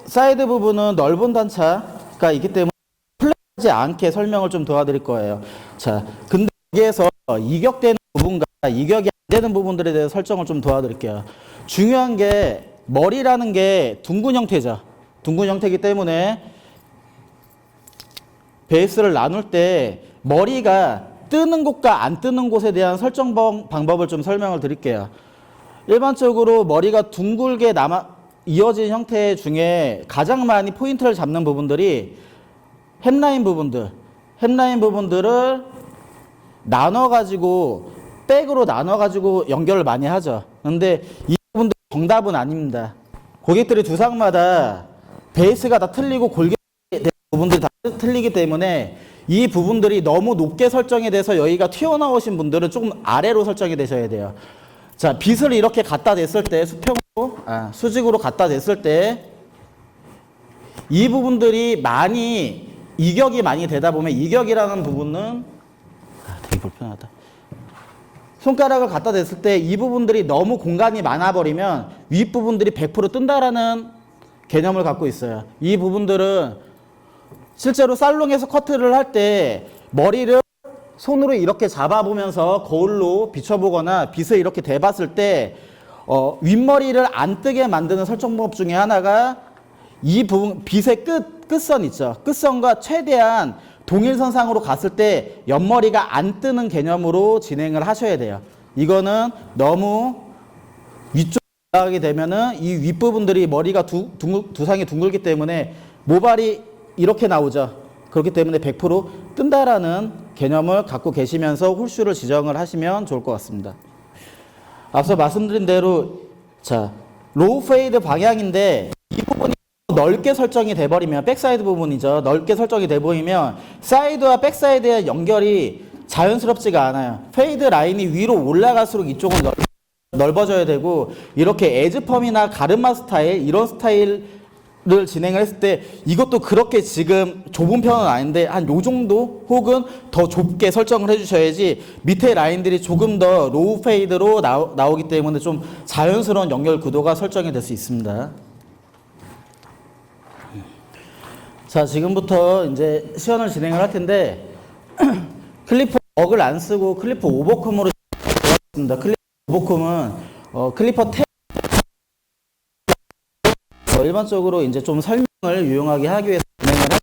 사이드 부분은 넓은 단차가 있기 때문에 플랫하지 않게 설명을 좀 도와드릴 거예요. 자, 근데 여기에서 이격되는 부분과 이격이 안 되는 부분들에 대해서 설정을 좀 도와드릴게요. 중요한 게 머리라는 게 둥근 형태죠. 둥근 형태이기 때문에 베이스를 나눌 때 머리가 뜨는 곳과 안 뜨는 곳에 대한 설정 방법을 좀 설명을 드릴게요. 일반적으로 머리가 둥글게 이어진 형태 중에 가장 많이 포인트를 잡는 부분들이 햄라인 부분들을 나눠가지고 백으로 나눠가지고 연결을 많이 하죠. 그런데 이 부분들 정답은 아닙니다. 고객들이 두상마다 베이스가 다 틀리고 골격이 되는 부분들이 다 틀리기 때문에 이 부분들이 너무 높게 설정이 돼서 여기가 튀어나오신 분들은 조금 아래로 설정이 되셔야 돼요. 자, 빗을 이렇게 갖다 댔을 때 수직으로 갖다 댔을 때 이 부분들이 이격이 많이 되다 보면 이격이라는 부분은 되게 불편하다. 손가락을 갖다 댔을 때 이 부분들이 너무 공간이 많아버리면 윗부분들이 100% 뜬다라는 개념을 갖고 있어요. 이 부분들은 실제로 살롱에서 커트를 할 때 머리를 손으로 이렇게 잡아보면서 거울로 비춰보거나 빗을 이렇게 대봤을 때 윗머리를 안 뜨게 만드는 설정법 중에 하나가 이 부분 빗의 끝선 있죠. 끝선과 최대한 동일선상으로 갔을 때 옆머리가 안 뜨는 개념으로 진행을 하셔야 돼요. 이거는 너무 위쪽으로 올라가게 되면은 이 윗부분들이 머리가 두상이 둥글기 때문에 모발이 이렇게 나오죠. 그렇기 때문에 100% 뜬다라는 개념을 갖고 계시면서 홀슈를 지정을 하시면 좋을 것 같습니다. 앞서 말씀드린 대로 로우 페이드 방향인데 이 부분이 넓게 설정이 돼버리면 백사이드 부분이죠. 넓게 설정이 돼버리면 사이드와 백사이드의 연결이 자연스럽지가 않아요. 페이드 라인이 위로 올라갈수록 이쪽은 넓어져야 되고 이렇게 에즈펌이나 가르마 스타일 이런 스타일을 진행을 했을 때 이것도 그렇게 지금 좁은 편은 아닌데 한 요 정도 혹은 더 좁게 설정을 해주셔야지 밑에 라인들이 조금 더 로우 페이드로 나오기 때문에 좀 자연스러운 연결 구도가 설정이 될 수 있습니다. 자, 지금부터 이제 시연을 진행을 할 텐데 클리퍼 억을 안 쓰고 클리퍼 오버컴으로 들어가겠습니다. 클리퍼 오버컴은 클리퍼 탭 일반적으로 이제 좀 설명을 유용하게 하기 위해서 진행을 하고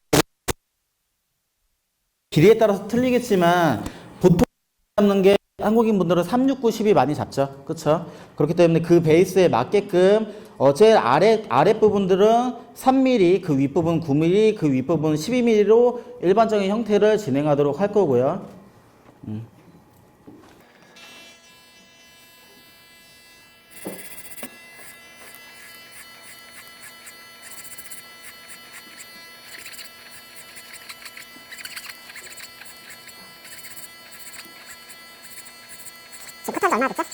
길이에 따라서 틀리겠지만 보통 잡는 게 한국인 분들은 369, 10이 많이 잡죠. 그렇죠? 그렇기 때문에 그 베이스에 맞게끔 제일 아랫부분들은 3mm, 그 윗부분 9mm, 그 윗부분 12mm로 일반적인 형태를 진행하도록 할 거고요. 지금 커트한 지 얼마나 됐죠?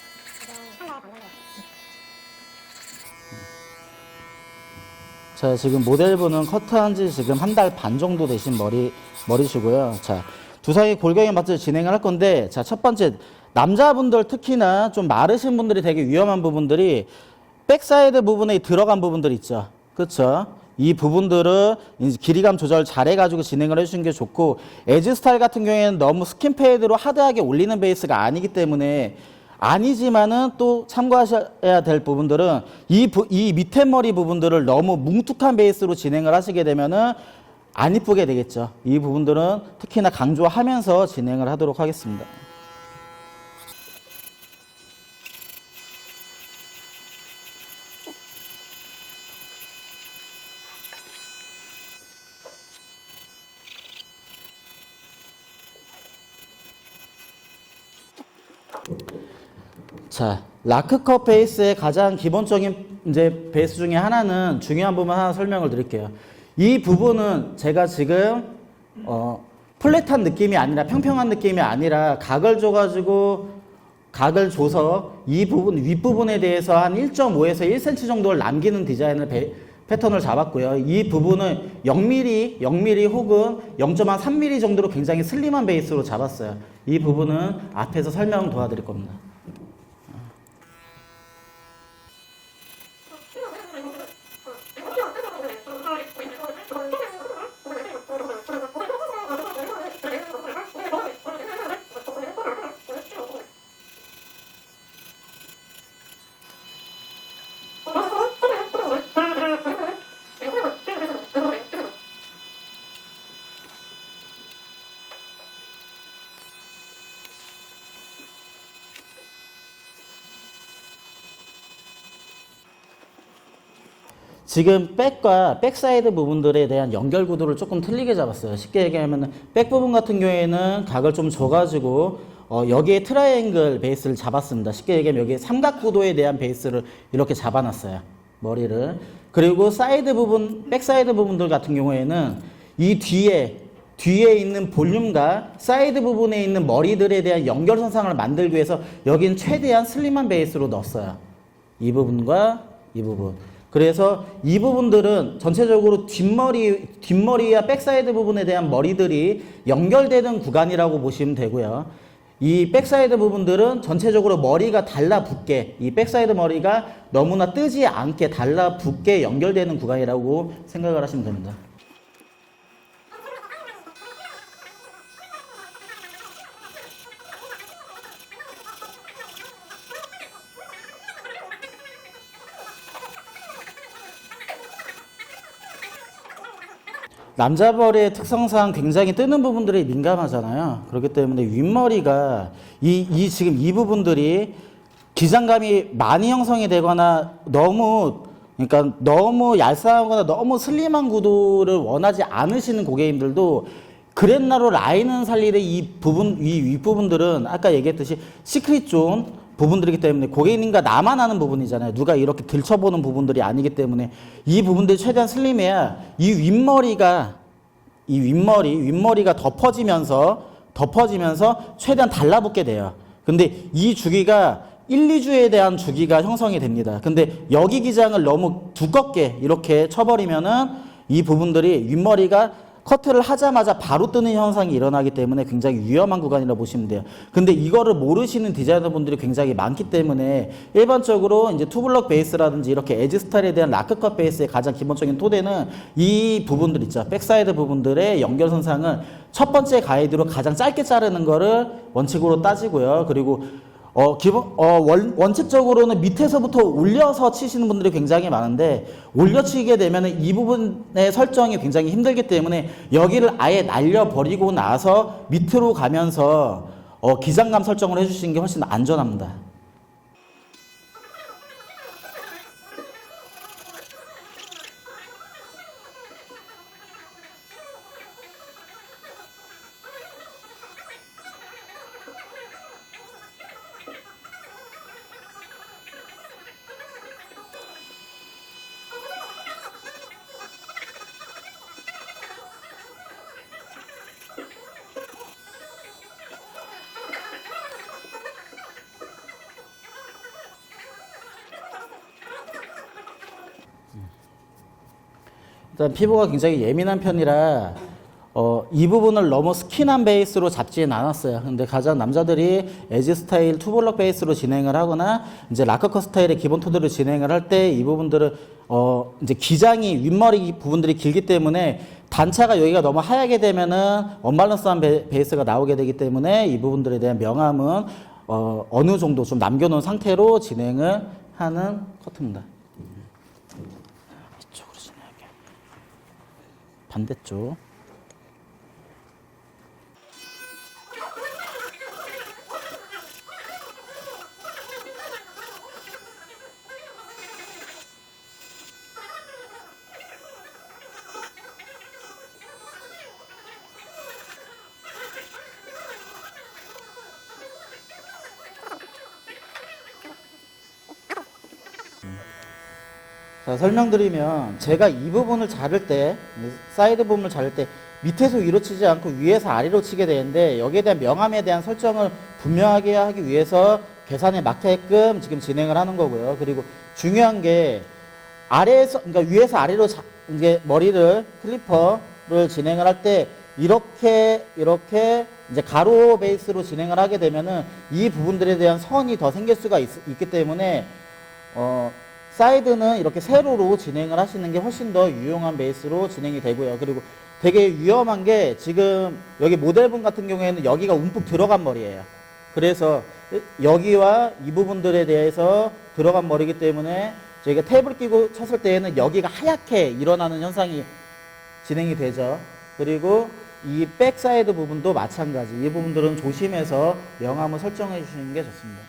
자, 지금 모델분은 커트한 지 지금 한 달 반 정도 되신 머리시고요. 자, 두상의 골격에 맞춰 진행을 할 건데, 자, 첫 번째, 남자분들 특히나 좀 마르신 분들이 되게 위험한 부분들이 백사이드 부분에 들어간 부분들 있죠. 그쵸? 이 부분들은 이제 길이감 조절 잘해가지고 진행을 해주시는 게 좋고, 에지 스타일 같은 경우에는 너무 스킨 페이드로 하드하게 올리는 베이스가 아니기 때문에 아니지만은 또 참고하셔야 될 부분들은 이 밑에 머리 부분들을 너무 뭉툭한 베이스로 진행을 하시게 되면은 안 이쁘게 되겠죠. 이 부분들은 특히나 강조하면서 진행을 하도록 하겠습니다. 자, 라크컷 베이스의 가장 기본적인 이제 베이스 중에 하나는 중요한 부분 하나 설명을 드릴게요. 이 부분은 제가 지금 플랫한 느낌이 아니라 평평한 느낌이 아니라 각을 줘서 이 부분 윗부분에 대해서 한 1.5에서 1cm 정도를 남기는 디자인을 패턴을 잡았고요. 이 부분은 0mm 혹은 0.3mm 정도로 굉장히 슬림한 베이스로 잡았어요. 이 부분은 앞에서 설명 도와드릴 겁니다. 지금 백과 백사이드 부분들에 대한 연결 구도를 조금 틀리게 잡았어요. 쉽게 얘기하면 백 부분 같은 경우에는 각을 좀 줘가지고 여기에 트라이앵글 베이스를 잡았습니다. 쉽게 얘기하면 여기에 삼각 구도에 대한 베이스를 이렇게 잡아놨어요. 머리를. 그리고 사이드 부분, 백사이드 부분들 같은 경우에는 이 뒤에 있는 볼륨과 사이드 부분에 있는 머리들에 대한 연결선상을 만들기 위해서 여긴 최대한 슬림한 베이스로 넣었어요. 이 부분. 그래서 이 부분들은 전체적으로 뒷머리와 백사이드 부분에 대한 머리들이 연결되는 구간이라고 보시면 되고요. 이 백사이드 부분들은 전체적으로 머리가 달라붙게, 이 백사이드 머리가 너무나 뜨지 않게 달라붙게 연결되는 구간이라고 생각을 하시면 됩니다. 남자 머리의 특성상 굉장히 뜨는 부분들이 민감하잖아요. 그렇기 때문에 윗머리가 지금 이 부분들이 기장감이 많이 형성이 되거나 너무 얄쌍하거나 너무 슬림한 구도를 원하지 않으시는 고객님들도 그랜나로 라인은 살리는 이 윗부분들은 아까 얘기했듯이 시크릿 존 부분들이기 때문에 고객님과 나만 아는 부분이잖아요. 누가 이렇게 들춰보는 부분들이 아니기 때문에 이 부분들이 최대한 슬림해야 이 윗머리가 덮어지면서 최대한 달라붙게 돼요. 근데 이 주기가 1, 2주에 대한 주기가 형성이 됩니다. 근데 여기 기장을 너무 두껍게 이렇게 쳐버리면은 이 부분들이 윗머리가 커트를 하자마자 바로 뜨는 현상이 일어나기 때문에 굉장히 위험한 구간이라고 보시면 돼요. 근데 이거를 모르시는 디자이너분들이 굉장히 많기 때문에 일반적으로 이제 투블럭 베이스라든지 이렇게 에지 스타일에 대한 라크컷 베이스의 가장 기본적인 토대는 이 부분들 있죠. 백사이드 부분들의 연결선상을 첫 번째 가이드로 가장 짧게 자르는 거를 원칙으로 따지고요. 그리고 원칙적으로는 밑에서부터 올려서 치시는 분들이 굉장히 많은데 올려치게 되면 이 부분의 설정이 굉장히 힘들기 때문에 여기를 아예 날려버리고 나서 밑으로 가면서 기장감 설정을 해주시는 게 훨씬 안전합니다. 일단 피부가 굉장히 예민한 편이라 이 부분을 너무 스킨한 베이스로 잡지는 않았어요. 근데 가장 남자들이 에지 스타일 투블럭 베이스로 진행을 하거나 이제 라크컷 스타일의 기본 토대로 진행을 할 때 이 부분들은 이제 기장이 윗머리 부분들이 길기 때문에 단차가 여기가 너무 하얗게 되면은 언밸런스한 베이스가 나오게 되기 때문에 이 부분들에 대한 명암은 어느 정도 좀 남겨놓은 상태로 진행을 하는 커트입니다. 이쪽으로 진행할게요. 반대쪽. 자, 설명드리면 제가 이 부분을 자를 때 사이드 부분을 자를 때 밑에서 위로 치지 않고 위에서 아래로 치게 되는데 여기에 대한 명암에 대한 설정을 분명하게 하기 위해서 계산에 맞게끔 지금 진행을 하는 거고요. 그리고 중요한 게 아래에서, 그러니까 위에서 아래로 이제 머리를, 클리퍼를 진행을 할 때, 이렇게 이제 가로 베이스로 진행을 하게 되면은 이 부분들에 대한 선이 더 생길 수가 있기 때문에, 사이드는 이렇게 세로로 진행을 하시는 게 훨씬 더 유용한 베이스로 진행이 되고요. 그리고 되게 위험한 게 지금 여기 모델분 같은 경우에는 여기가 움푹 들어간 머리예요. 그래서 여기와 이 부분들에 대해서 들어간 머리이기 때문에 저희가 탭을 끼고 쳤을 때에는 여기가 하얗게 일어나는 현상이 진행이 되죠. 그리고 이 백사이드 부분도 마찬가지. 이 부분들은 조심해서 명암을 설정해 주시는 게 좋습니다.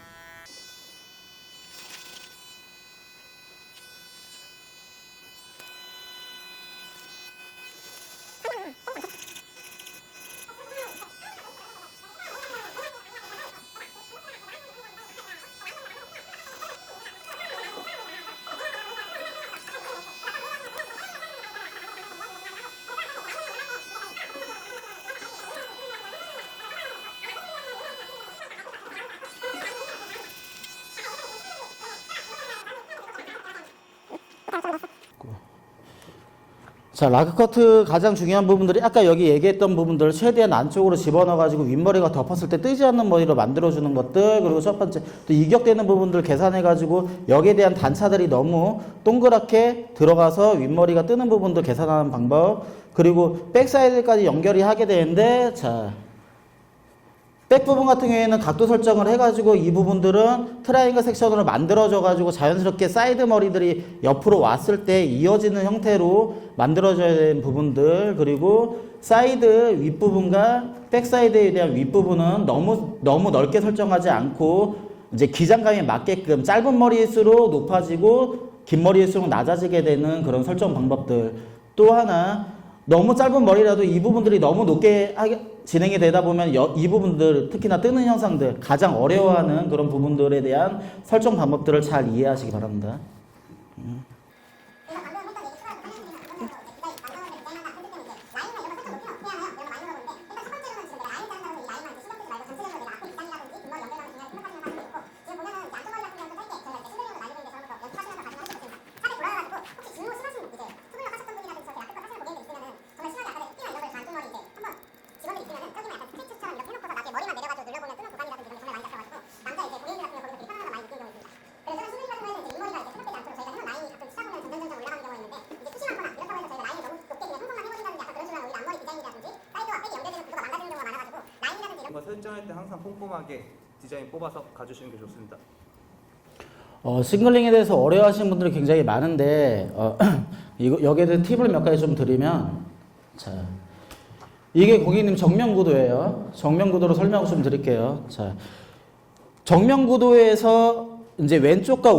자, 라그커트 가장 중요한 부분들이 아까 여기 얘기했던 부분들 최대한 안쪽으로 집어넣어가지고 윗머리가 덮었을 때 뜨지 않는 머리로 만들어주는 것들, 그리고 첫 번째 또 이격되는 부분들 계산해가지고 여기에 대한 단차들이 너무 동그랗게 들어가서 윗머리가 뜨는 부분들 계산하는 방법, 그리고 백사이드까지 연결이 하게 되는데, 자, 백 부분 같은 경우에는 각도 설정을 해가지고 이 부분들은 트라이앵글 섹션으로 만들어져가지고 자연스럽게 사이드 머리들이 옆으로 왔을 때 이어지는 형태로 만들어져야 되는 부분들, 그리고 사이드 윗부분과 백사이드에 대한 윗부분은 너무 넓게 설정하지 않고 이제 기장감에 맞게끔 짧은 머리일수록 높아지고 긴 머리일수록 낮아지게 되는 그런 설정 방법들. 또 하나, 너무 짧은 머리라도 이 부분들이 너무 높게 진행이 되다 보면 이 부분들, 특히나 뜨는 현상들, 가장 어려워하는 그런 부분들에 대한 설정 방법들을 잘 이해하시기 바랍니다. 설정할 때 항상 꼼꼼하게 디자인 뽑아서 가주시는 게 좋습니다. 싱글링에 대해서 어려워하시는 분들이 굉장히 많은데 여기에 대한 팁을 몇 가지 좀 드리면, 자, 이게 고객님 정면 구도예요. 정면 구도로 설명을 좀 드릴게요. 자, 정면 구도에서 이제 왼쪽과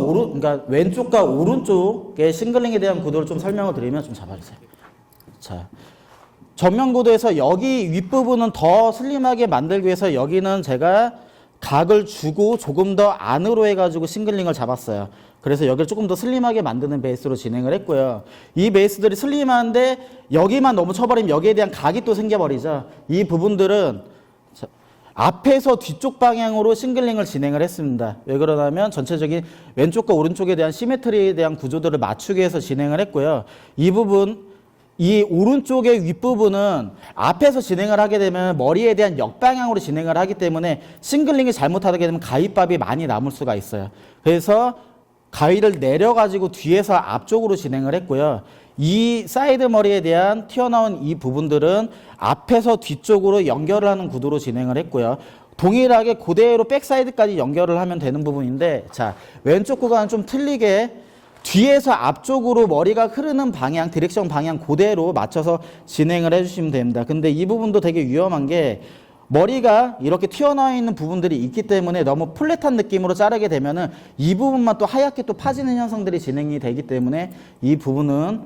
오른쪽의 싱글링에 대한 구도를 좀 설명을 드리면 좀 잡아주세요. 자, 전면 구도에서 여기 윗부분은 더 슬림하게 만들기 위해서 여기는 제가 각을 주고 조금 더 안으로 해가지고 싱글링을 잡았어요. 그래서 여기를 조금 더 슬림하게 만드는 베이스로 진행을 했고요. 이 베이스들이 슬림한데 여기만 너무 쳐버리면 여기에 대한 각이 또 생겨버리죠. 이 부분들은 앞에서 뒤쪽 방향으로 싱글링을 진행을 했습니다. 왜 그러냐면 전체적인 왼쪽과 오른쪽에 대한 시메트리에 대한 구조들을 맞추기 위해서 진행을 했고요. 이 오른쪽의 윗부분은 앞에서 진행을 하게 되면 머리에 대한 역방향으로 진행을 하기 때문에 싱글링이 잘못하게 되면 가위밥이 많이 남을 수가 있어요. 그래서 가위를 내려가지고 뒤에서 앞쪽으로 진행을 했고요. 이 사이드 머리에 대한 튀어나온 이 부분들은 앞에서 뒤쪽으로 연결을 하는 구도로 진행을 했고요. 동일하게 그대로 백사이드까지 연결을 하면 되는 부분인데, 자, 왼쪽 구간은 좀 틀리게 뒤에서 앞쪽으로 머리가 흐르는 방향, 디렉션 방향 그대로 맞춰서 진행을 해주시면 됩니다. 근데 이 부분도 되게 위험한 게 머리가 이렇게 튀어나와 있는 부분들이 있기 때문에 너무 플랫한 느낌으로 자르게 되면은 이 부분만 또 하얗게 또 파지는 현상들이 진행이 되기 때문에 이 부분은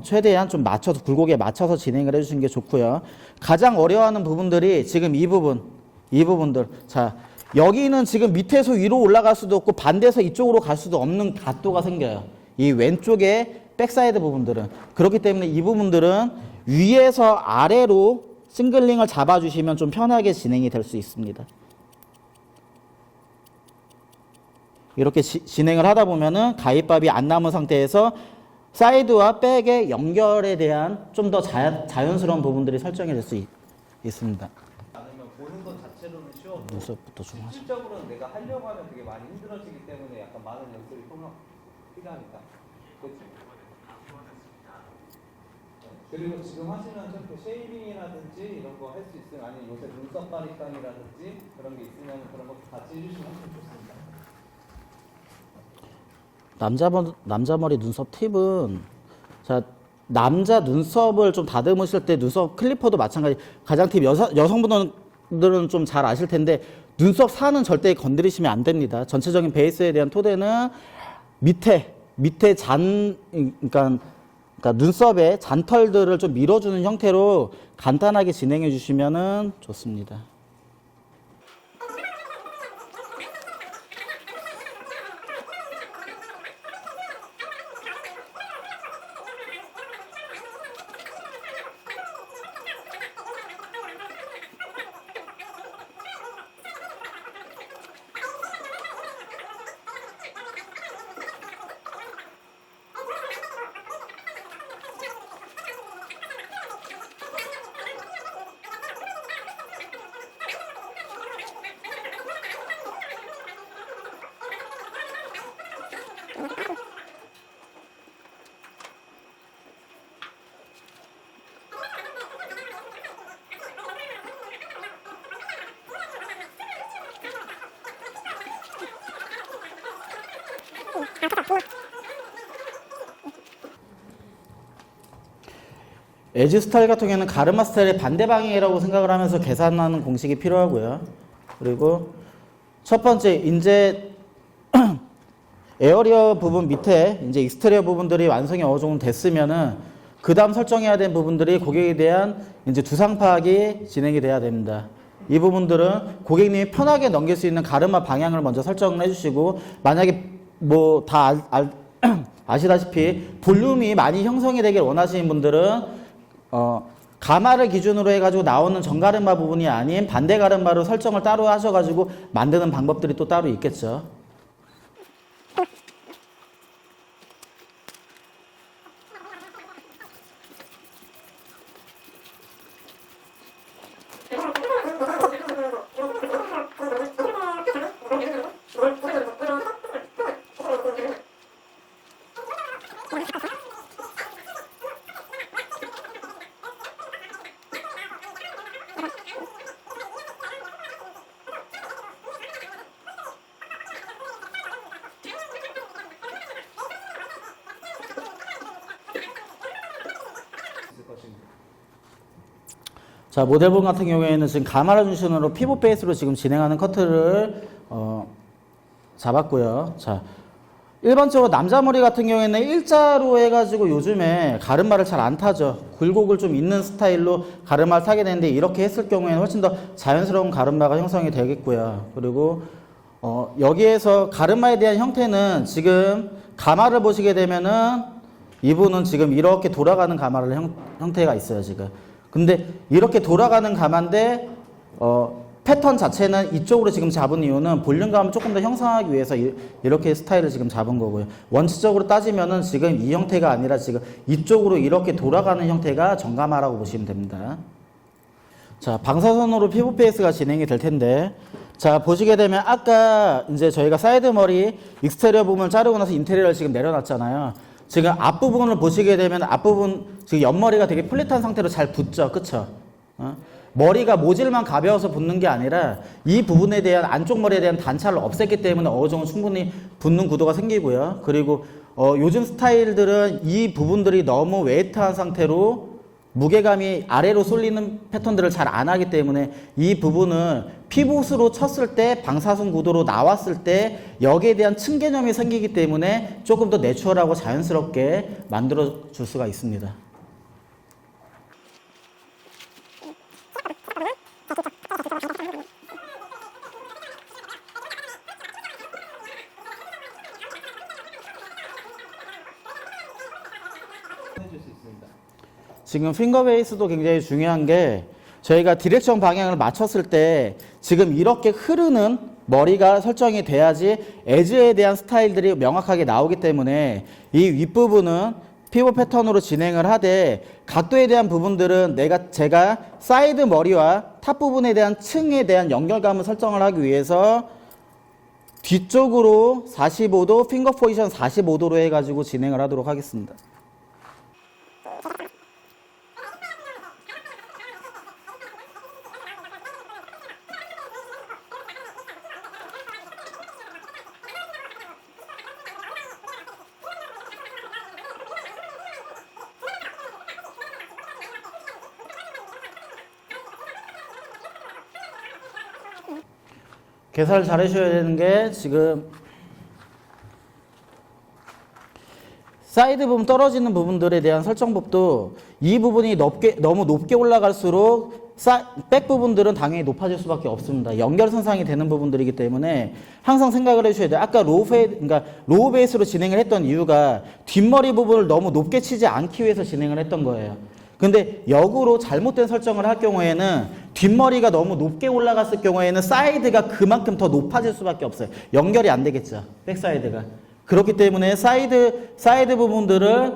최대한 좀 맞춰서, 굴곡에 맞춰서 진행을 해주시는 게 좋고요. 가장 어려워하는 부분들이 지금 이 부분들. 자, 여기는 지금 밑에서 위로 올라갈 수도 없고 반대에서 이쪽으로 갈 수도 없는 각도가 생겨요. 이 왼쪽에 백사이드 부분들은. 그렇기 때문에 이 부분들은 위에서 아래로 싱글링을 잡아주시면 좀 편하게 진행이 될 수 있습니다. 이렇게 진행을 하다 보면은 가위밥이 안 남은 상태에서 사이드와 백의 연결에 대한 좀 더 자연스러운 부분들이 설정이 될 수 있습니다. 않으면 보는 것 자체로는 쉬워도 눈썹부터 좀 하죠. 실질적으로는 내가 하려고 하면 되게 많이 힘들어지기 때문에 약간 많은 연습이 필요합니다. 그렇죠? 그리고 지금 하시는 좀 쉐이빙이라든지 이런 거 할 수 있으면 아니면 요새 눈썹 바리깡이라든지 그런 게 있으면 그런 것도 같이 해주시면 좋습니다. 남자 머리 눈썹 팁은, 자, 남자 눈썹을 좀 다듬으실 때 눈썹 클리퍼도 마찬가지. 가장 팁, 여성분들은 좀 잘 아실 텐데, 눈썹 산은 절대 건드리시면 안 됩니다. 전체적인 베이스에 대한 토대는 밑에 그러니까 눈썹의 잔털들을 좀 밀어주는 형태로 간단하게 진행해 주시면 좋습니다. 에지 스타일 같은 경우에는 가르마 스타일의 반대 방향이라고 생각을 하면서 계산하는 공식이 필요하고요. 그리고 첫 번째, 이제 에어리어 부분 밑에 이제 익스테리어 부분들이 완성이 어느 정도 됐으면은 그 다음 설정해야 되는 부분들이 고객에 대한 이제 두상 파악이 진행이 돼야 됩니다. 이 부분들은 고객님이 편하게 넘길 수 있는 가르마 방향을 먼저 설정을 해주시고, 만약에 뭐 다 아시다시피 볼륨이 많이 형성이 되길 원하시는 분들은 가마를 기준으로 해가지고 나오는 정가르마 부분이 아닌 반대 가르마로 설정을 따로 하셔가지고 만드는 방법들이 또 따로 있겠죠. 자, 모델분 같은 경우에는 지금 가마라 중심으로 피부 베이스로 지금 진행하는 커트를 잡았고요. 자, 일반적으로 남자 머리 같은 경우에는 일자로 해가지고 요즘에 가르마를 잘 안 타죠. 굴곡을 좀 있는 스타일로 가르마를 타게 되는데, 이렇게 했을 경우에는 훨씬 더 자연스러운 가르마가 형성이 되겠고요. 그리고 여기에서 가르마에 대한 형태는 지금 가마를 보시게 되면은 이분은 지금 이렇게 돌아가는 가마를 형태가 있어요, 지금. 근데 이렇게 돌아가는 가마인데 패턴 자체는 이쪽으로 지금 잡은 이유는 볼륨감을 조금 더 형성하기 위해서 이렇게 스타일을 지금 잡은 거고요. 원칙적으로 따지면은 지금 이 형태가 아니라 지금 이쪽으로 이렇게 돌아가는 형태가 정가마라고 보시면 됩니다. 자, 방사선으로 피부 베이스가 진행이 될 텐데, 자, 보시게 되면 아까 이제 저희가 사이드 머리 익스테리어 부분을 자르고 나서 인테리어를 지금 내려놨잖아요. 지금 앞부분을 보시게 되면 앞부분 지금 옆머리가 되게 플랫한 상태로 잘 붙죠. 그쵸? 머리가 모질만 가벼워서 붙는 게 아니라 이 부분에 대한 안쪽 머리에 대한 단차를 없앴기 때문에 어느 정도 충분히 붙는 구도가 생기고요. 그리고 요즘 스타일들은 이 부분들이 너무 웨이트한 상태로 무게감이 아래로 쏠리는 패턴들을 잘 안 하기 때문에 이 부분은 피봇으로 쳤을 때 방사선 구도로 나왔을 때 여기에 대한 층 개념이 생기기 때문에 조금 더 내추럴하고 자연스럽게 만들어 줄 수가 있습니다. 지금 핑거 베이스도 굉장히 중요한 게, 저희가 디렉션 방향을 맞췄을 때 지금 이렇게 흐르는 머리가 설정이 돼야지 에즈에 대한 스타일들이 명확하게 나오기 때문에 이 윗부분은 피벗 패턴으로 진행을 하되 각도에 대한 부분들은 제가 사이드 머리와 탑 부분에 대한 층에 대한 연결감을 설정을 하기 위해서 뒤쪽으로 45도, 핑거 포지션 45도로 해가지고 진행을 하도록 하겠습니다. 계산을 잘 하셔야 되는 게 지금 사이드 부분 떨어지는 부분들에 대한 설정법도 이 부분이 너무 높게 올라갈수록 백 부분들은 당연히 높아질 수밖에 없습니다. 연결선상이 되는 부분들이기 때문에 항상 생각을 해주셔야 돼요. 아까 그러니까 로우 베이스로 진행을 했던 이유가 뒷머리 부분을 너무 높게 치지 않기 위해서 진행을 했던 거예요. 근데 역으로 잘못된 설정을 할 경우에는 뒷머리가 너무 높게 올라갔을 경우에는 사이드가 그만큼 더 높아질 수밖에 없어요. 연결이 안 되겠죠. 백사이드가. 그렇기 때문에 사이드 부분들을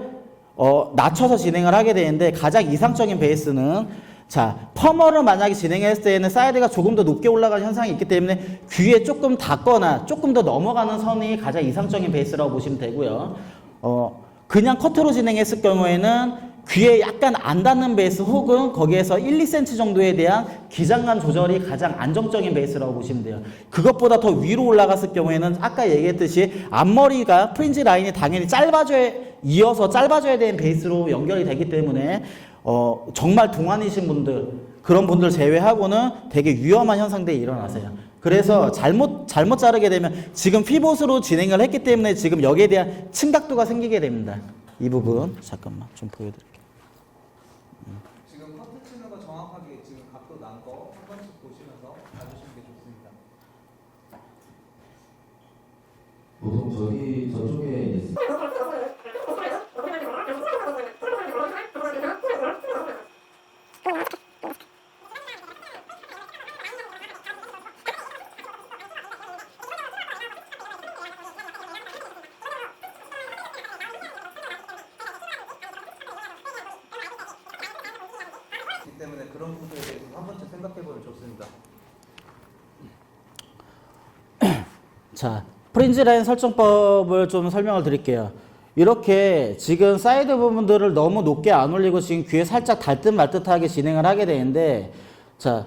낮춰서 진행을 하게 되는데 가장 이상적인 베이스는 자, 퍼머를 만약에 진행했을 때에는 사이드가 조금 더 높게 올라가는 현상이 있기 때문에 귀에 조금 닿거나 조금 더 넘어가는 선이 가장 이상적인 베이스라고 보시면 되고요. 그냥 커트로 진행했을 경우에는 귀에 약간 안 닿는 베이스 혹은 거기에서 1, 2cm 정도에 대한 기장감 조절이 가장 안정적인 베이스라고 보시면 돼요. 그것보다 더 위로 올라갔을 경우에는 아까 얘기했듯이 앞머리가 프린지 라인이 당연히 이어서 짧아져야 되는 베이스로 연결이 되기 때문에 정말 동안이신 분들 그런 분들 제외하고는 되게 위험한 현상들이 일어나세요. 그래서 잘못 자르게 되면 지금 피봇으로 진행을 했기 때문에 지금 여기에 대한 층각도가 생기게 됩니다. 이 부분 잠깐만 좀 보여드릴게요. 지금 커트 치는 거 정확하게 지금 각도 난 거 한 번씩 보시면서 봐주시는 게 좋습니다. 보통 저쪽에 이제 이 때문에 그런 부분에 대해서 한 번쯤 생각해보면 좋습니다. 자, 프린지 라인 설정법을 좀 설명을 드릴게요. 이렇게 지금 사이드 부분들을 너무 높게 안 올리고 지금 귀에 살짝 닿을 듯 말 듯하게 진행을 하게 되는데, 자,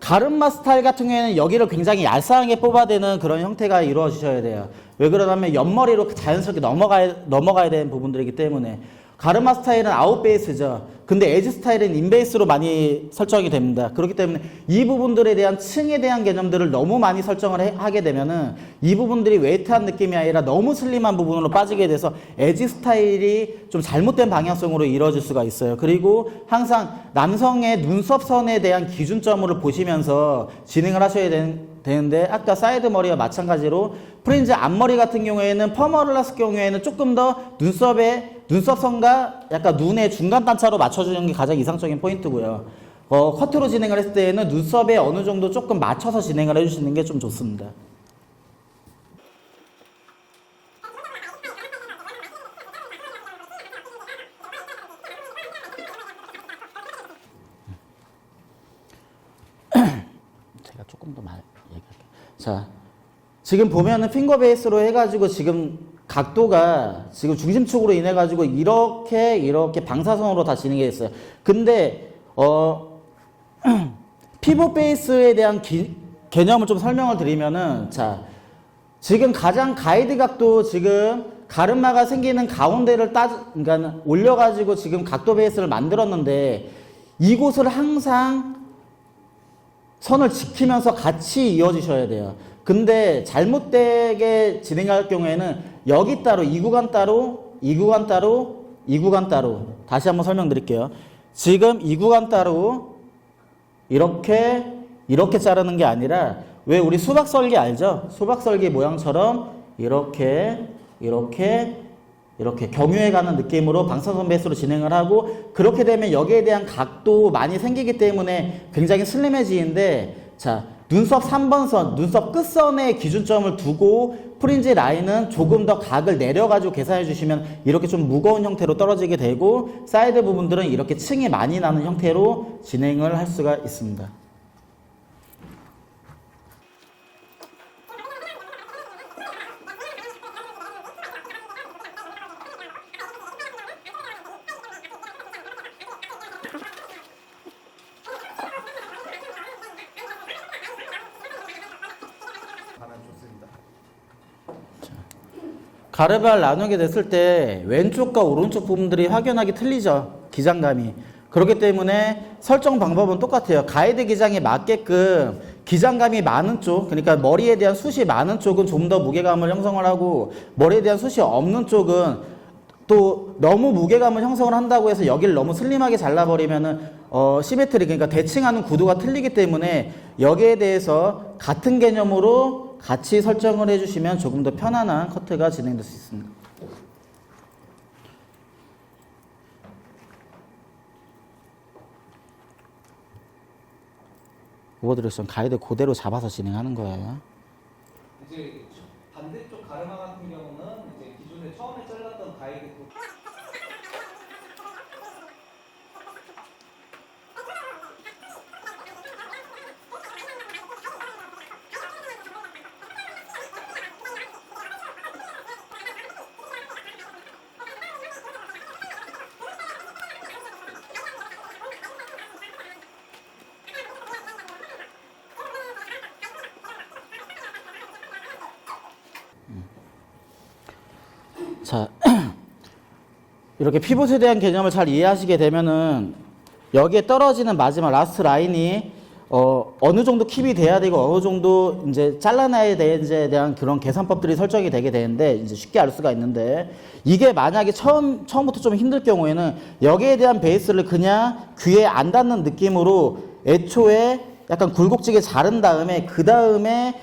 가르마 스타일 같은 경우에는 여기를 굉장히 얄쌍하게 뽑아대는 그런 형태가 이루어지셔야 돼요. 왜 그러냐면 옆머리로 자연스럽게 넘어가야 되는 부분들이기 때문에. 가르마 스타일은 아웃 베이스죠. 근데 에지 스타일은 인 베이스로 많이 설정이 됩니다. 그렇기 때문에 이 부분들에 대한 층에 대한 개념들을 너무 많이 설정을 하게 되면은 이 부분들이 웨이트한 느낌이 아니라 너무 슬림한 부분으로 빠지게 돼서 에지 스타일이 좀 잘못된 방향성으로 이루어질 수가 있어요. 그리고 항상 남성의 눈썹선에 대한 기준점을 보시면서 진행을 하셔야 되는데 아까 사이드 머리와 마찬가지로 프린지 앞머리 같은 경우에는 펌머를 했을 경우에는 조금 더 눈썹선과 약간 눈의 중간 단차로 맞춰주는 게 가장 이상적인 포인트고요. 커트로 진행을 했을 때에는 눈썹에 어느 정도 조금 맞춰서 진행을 해주시는 게 좀 좋습니다. 제가 조금 더 얘기할게요. 자, 지금 보면은 핑거 베이스로 해가지고 지금 각도가 지금 중심축으로 인해 가지고 이렇게 방사선으로 다 진행이 됐어요. 근데 피벗 베이스에 대한 개념을 좀 설명을 드리면은 자, 지금 가장 가이드 각도 지금 가르마가 생기는 가운데를 그러니까 올려 가지고 지금 각도 베이스를 만들었는데 이곳을 항상 선을 지키면서 같이 이어지셔야 돼요. 근데 잘못되게 진행할 경우에는 여기 따로, 이 구간 따로, 이 구간 따로, 이 구간 따로. 다시 한번 설명드릴게요. 지금 이 구간 따로 이렇게 자르는 게 아니라 왜 우리 수박설기 알죠? 수박설기 모양처럼 이렇게 경유해 가는 느낌으로 방사선 베이스로 진행을 하고 그렇게 되면 여기에 대한 각도 많이 생기기 때문에 굉장히 슬림해지는데 자, 눈썹 3번 선, 눈썹 끝선에 기준점을 두고 프린지 라인은 조금 더 각을 내려가지고 계산해 주시면 이렇게 좀 무거운 형태로 떨어지게 되고, 사이드 부분들은 이렇게 층이 많이 나는 형태로 진행을 할 수가 있습니다. 가면 좋습니다. 가르바를 나누게 됐을 때 왼쪽과 오른쪽 부분들이 확연하게 틀리죠. 기장감이. 그렇기 때문에 설정 방법은 똑같아요. 가이드 기장에 맞게끔 기장감이 많은 쪽, 그러니까 머리에 대한 숱이 많은 쪽은 좀 더 무게감을 형성을 하고, 머리에 대한 숱이 없는 쪽은 또 너무 무게감을 형성을 한다고 해서 여기를 너무 슬림하게 잘라버리면은 시메트리, 그러니까 대칭하는 구도가 틀리기 때문에 여기에 대해서 같은 개념으로 같이 설정을 해주시면 조금 더 편안한 커트가 진행될 수 있습니다. 오버드레션 가이드 그대로 잡아서 진행하는 거예요. 이제 반대쪽 가르마 같은 경우는 이제 기존에 처음에 잘랐던 가이드 자, 이렇게 피봇에 대한 개념을 잘 이해하시게 되면은 여기에 떨어지는 마지막 라스트 라인이 어느 정도 킵이 돼야 되고 어느 정도 이제 잘라놔야 되는지에 대한 그런 계산법들이 설정이 되게 되는데, 이제 쉽게 알 수가 있는데, 이게 만약에 처음부터 좀 힘들 경우에는 여기에 대한 베이스를 그냥 귀에 안 닿는 느낌으로 애초에 약간 굴곡지게 자른 다음에 그 다음에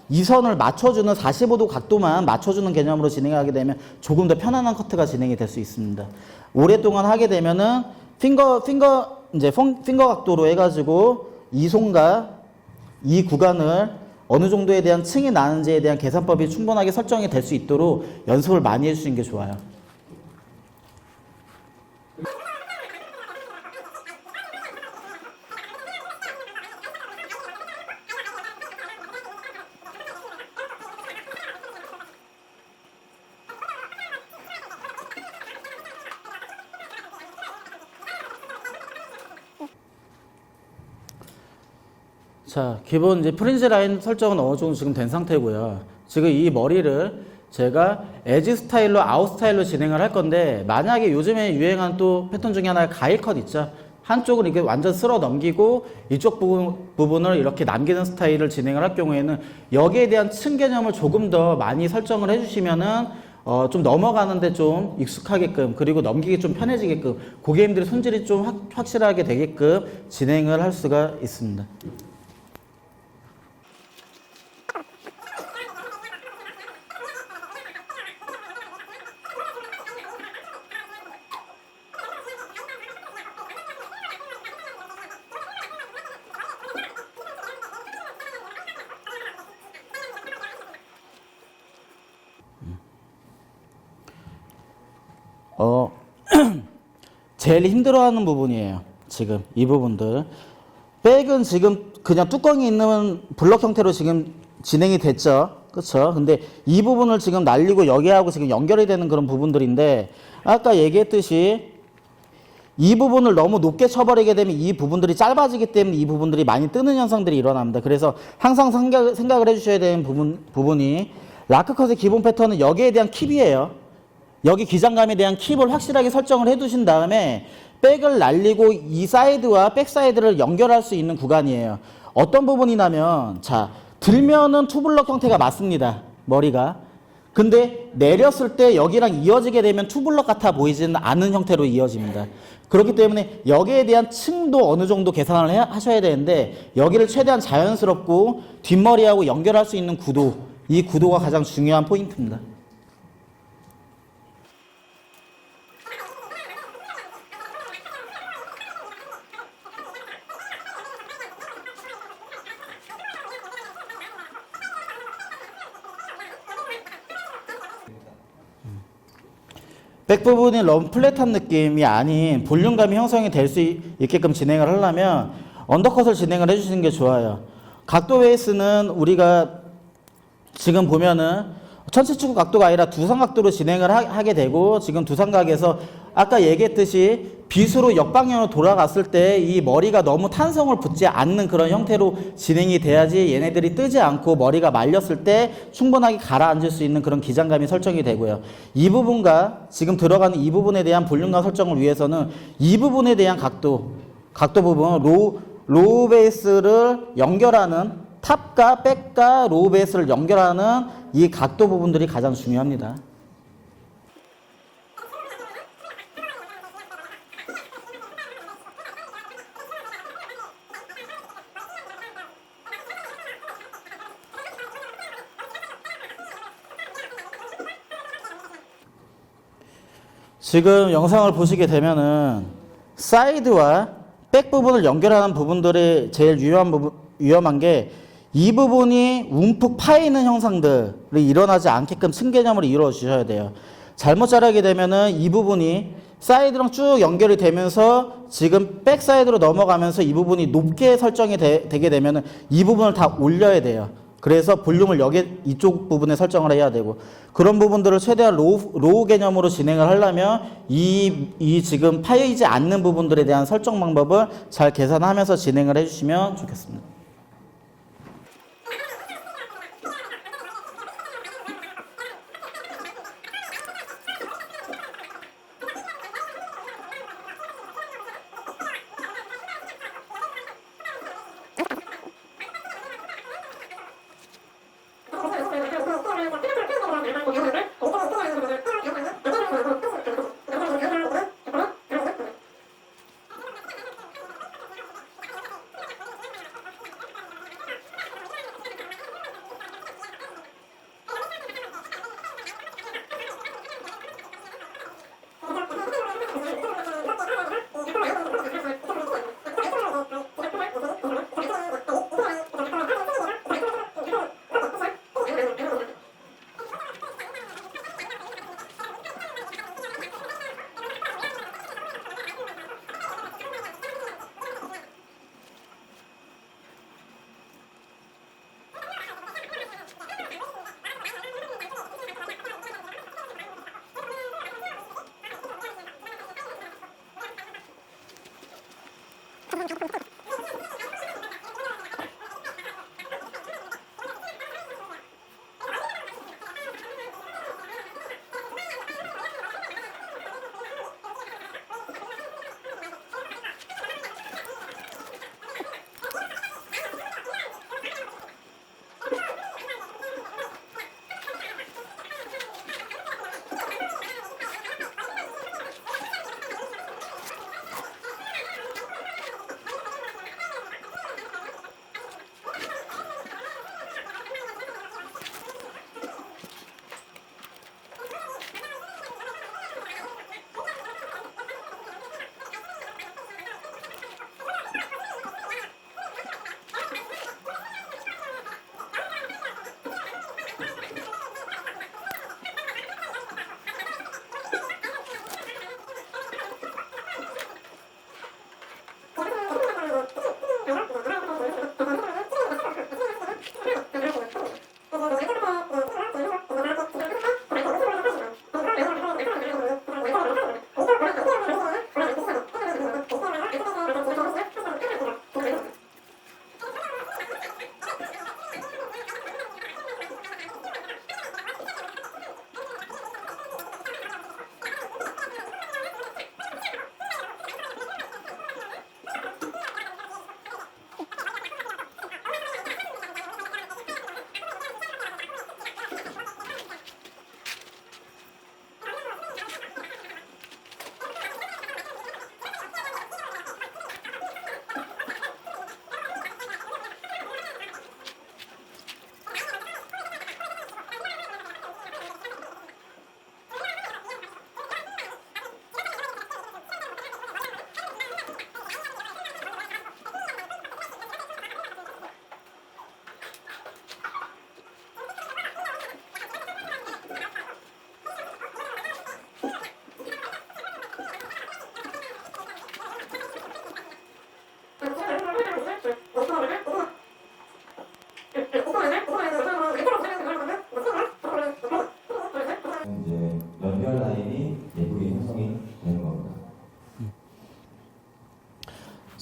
이 선을 맞춰주는 45도 각도만 맞춰주는 개념으로 진행하게 되면 조금 더 편안한 커트가 진행이 될 수 있습니다. 오랫동안 하게 되면은 핑거 각도로 해가지고 이 손과 이 구간을 어느 정도에 대한 층이 나는지에 대한 계산법이 충분하게 설정이 될 수 있도록 연습을 많이 해주시는 게 좋아요. 자, 기본 이제 프린지 라인 설정은 어느 정도 지금 된 상태고요. 지금 이 머리를 제가 에지 스타일로 아웃 스타일로 진행을 할 건데, 만약에 요즘에 유행하는 또 패턴 중에 하나가 가일 컷 있죠. 한쪽을 이렇게 완전 쓸어 넘기고 이쪽 부분을 이렇게 남기는 스타일을 진행을 할 경우에는 여기에 대한 층 개념을 조금 더 많이 설정을 해주시면은 좀 넘어가는데 좀 익숙하게끔, 그리고 넘기기 좀 편해지게끔, 고객님들의 손질이 좀 확실하게 되게끔 진행을 할 수가 있습니다. 제일 힘들어하는 부분이에요. 지금 이 부분들. 백은 지금 그냥 뚜껑이 있는 블럭 형태로 지금 진행이 됐죠. 그쵸? 근데 이 부분을 지금 날리고 여기하고 지금 연결이 되는 그런 부분들인데, 아까 얘기했듯이 이 부분을 너무 높게 쳐버리게 되면 이 부분들이 짧아지기 때문에 이 부분들이 많이 뜨는 현상들이 일어납니다. 그래서 항상 생각을 해주셔야 되는 부분이, 라크컷의 기본 패턴은 여기에 대한 킵이에요. 여기 기장감에 대한 킵을 확실하게 설정을 해두신 다음에 백을 날리고 이 사이드와 백 사이드를 연결할 수 있는 구간이에요. 어떤 부분이냐면, 자, 들면은 투블럭 형태가 맞습니다. 머리가. 근데 내렸을 때 여기랑 이어지게 되면 투블럭 같아 보이지는 않은 형태로 이어집니다. 그렇기 때문에 여기에 대한 층도 어느 정도 계산을 하셔야 되는데, 여기를 최대한 자연스럽고 뒷머리하고 연결할 수 있는 구도, 이 구도가 가장 중요한 포인트입니다. 백 부분이 너무 플랫한 느낌이 아닌 볼륨감이 형성이 될 수 있게끔 진행을 하려면 언더컷을 진행을 해주시는 게 좋아요. 각도 베이스는 우리가 지금 보면은 전체 축구 각도가 아니라 두상각도로 진행을 하게 되고, 지금 두상각에서 아까 얘기했듯이 빗으로 역방향으로 돌아갔을 때 이 머리가 너무 탄성을 붙지 않는 그런 형태로 진행이 돼야지 얘네들이 뜨지 않고 머리가 말렸을 때 충분하게 가라앉을 수 있는 그런 기장감이 설정이 되고요. 이 부분과 지금 들어가는 이 부분에 대한 볼륨감 설정을 위해서는 이 부분에 대한 각도 부분, 로우 베이스를 연결하는, 탑과 백과 로우 베이스를 연결하는 이 각도 부분들이 가장 중요합니다. 지금 영상을 보시게 되면은 사이드와 백 부분을 연결하는 부분들이 제일 위험한 게, 이 부분이 움푹 파이는 형상들이 일어나지 않게끔 층 개념으로 이루어 주셔야 돼요. 잘못 자르게 되면은 이 부분이 사이드랑 쭉 연결이 되면서 지금 백 사이드로 넘어가면서 이 부분이 높게 설정이 되게 되면은 이 부분을 다 올려야 돼요. 그래서 볼륨을 여기 이쪽 부분에 설정을 해야 되고, 그런 부분들을 최대한 로우 개념으로 진행을 하려면 이 지금 파이지 않는 부분들에 대한 설정 방법을 잘 계산하면서 진행을 해주시면 좋겠습니다.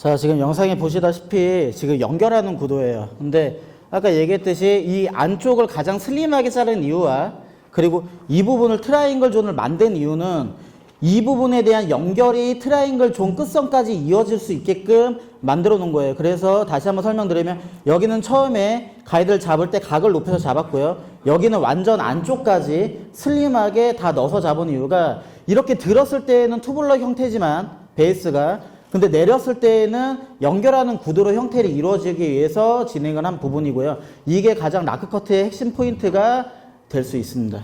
자, 지금 영상에 보시다시피 지금 연결하는 구도예요. 근데 아까 얘기했듯이 이 안쪽을 가장 슬림하게 자른 이유와 그리고 이 부분을 트라이앵글 존을 만든 이유는 이 부분에 대한 연결이 트라이앵글 존 끝선까지 이어질 수 있게끔 만들어 놓은 거예요. 그래서 다시 한번 설명드리면 여기는 처음에 가이드를 잡을 때 각을 높여서 잡았고요. 여기는 완전 안쪽까지 슬림하게 다 넣어서 잡은 이유가 이렇게 들었을 때는 투블럭 형태지만 베이스가 근데 내렸을 때에는 연결하는 구도로 형태를 이루어지기 위해서 진행을 한 부분이고요. 이게 가장 라크 커트의 핵심 포인트가 될 수 있습니다.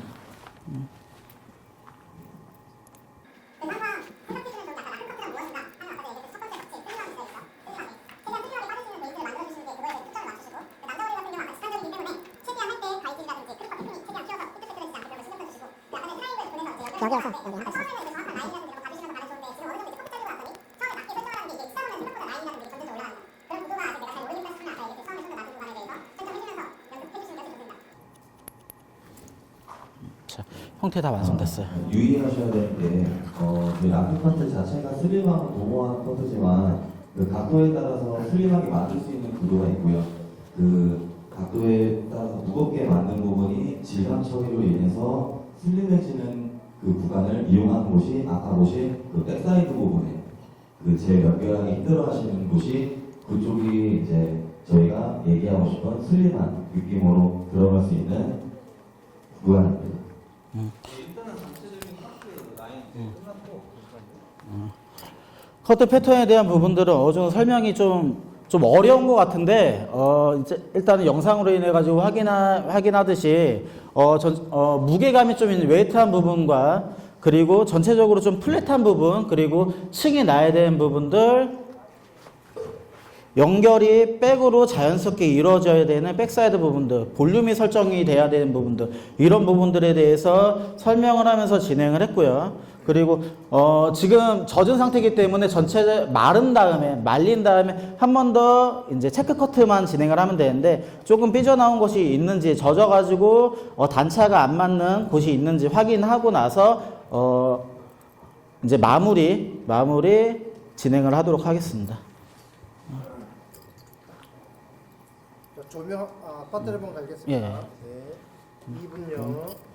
자, 형태 다 완성됐어요. 유의하셔야 될 게, 그 라크 커트 자체가 슬림하고 도모한 커트지만, 그 각도에 따라서 슬림하게 만들 수 있는 구도가 있고요. 그 각도에 따라서 무겁게 만든 부분이 질감 처리로 인해서 슬림해지는 그 구간을 이용하는 곳이, 아까 보신 그 백사이드 부분에, 그 제일 연결하기 힘들어 하시는 곳이, 그쪽이 이제 저희가 얘기하고 싶은 슬림한 느낌으로 들어갈 수 있는 구간입니다. 일단은 전체적인 카트 라인 이제 끝났고 커트 패턴에 대한 부분들은 어느 정도 설명이 좀 어려운 것 같은데, 이제 일단은 영상으로 인해가지고 확인하듯이, 무게감이 좀 있는 웨이트한 부분과, 그리고 전체적으로 좀 플랫한 부분, 그리고 층이 나야 되는 부분들, 연결이 백으로 자연스럽게 이루어져야 되는 백사이드 부분들, 볼륨이 설정이 돼야 되는 부분들, 이런 부분들에 대해서 설명을 하면서 진행을 했고요. 그리고 지금 젖은 상태이기 때문에 전체 말린 다음에 한 번 더 이제 체크 커트만 진행을 하면 되는데, 조금 삐져나온 곳이 있는지, 젖어가지고 단차가 안 맞는 곳이 있는지 확인하고 나서 이제 마무리 진행을 하도록 하겠습니다. 조명 배터리 한번 갈겠습니다. 예. 네. 2분요.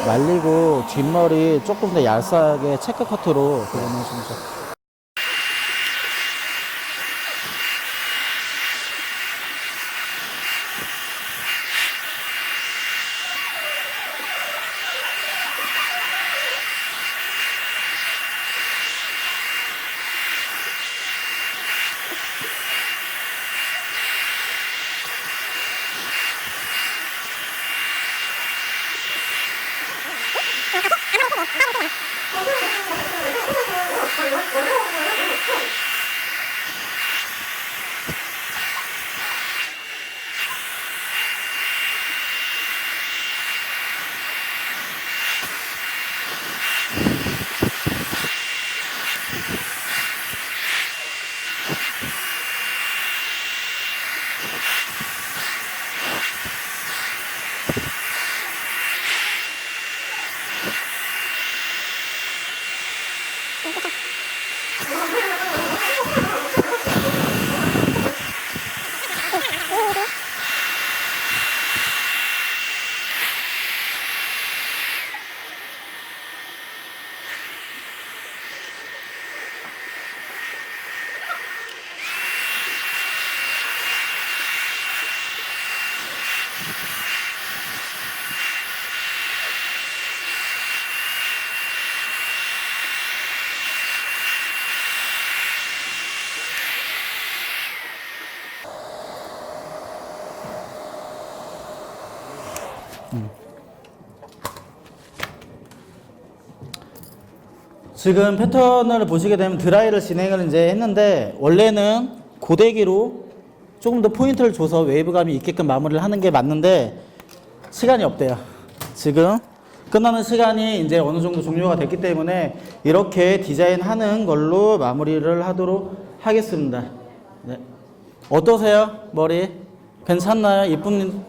말리고 뒷머리 조금 더 얄쌍하게 체크 커트로 그려놓으시면 좋습니다. 지금 패턴을 보시게 되면 드라이를 진행을 이제 했는데, 원래는 고데기로 조금 더 포인트를 줘서 웨이브감이 있게끔 마무리를 하는 게 맞는데 시간이 없대요. 지금 끝나는 시간이 이제 어느 정도 종료가 됐기 때문에 이렇게 디자인하는 걸로 마무리를 하도록 하겠습니다. 네. 어떠세요? 머리? 괜찮나요?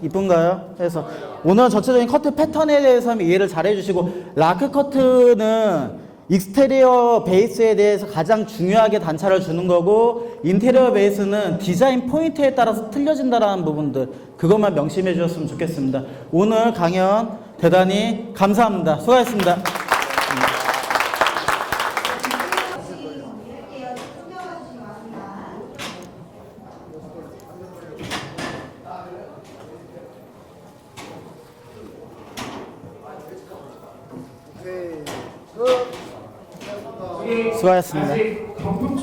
이쁜가요? 그래서 오늘 전체적인 커트 패턴에 대해서 이해를 잘 해주시고, 라크 커트는 익스테리어 베이스에 대해서 가장 중요하게 단차를 주는 거고, 인테리어 베이스는 디자인 포인트에 따라서 틀려진다라는 부분들, 그것만 명심해 주셨으면 좋겠습니다. 오늘 강연 대단히 감사합니다. 수고하셨습니다. 오케이. 수고하셨습니다. 아직 경품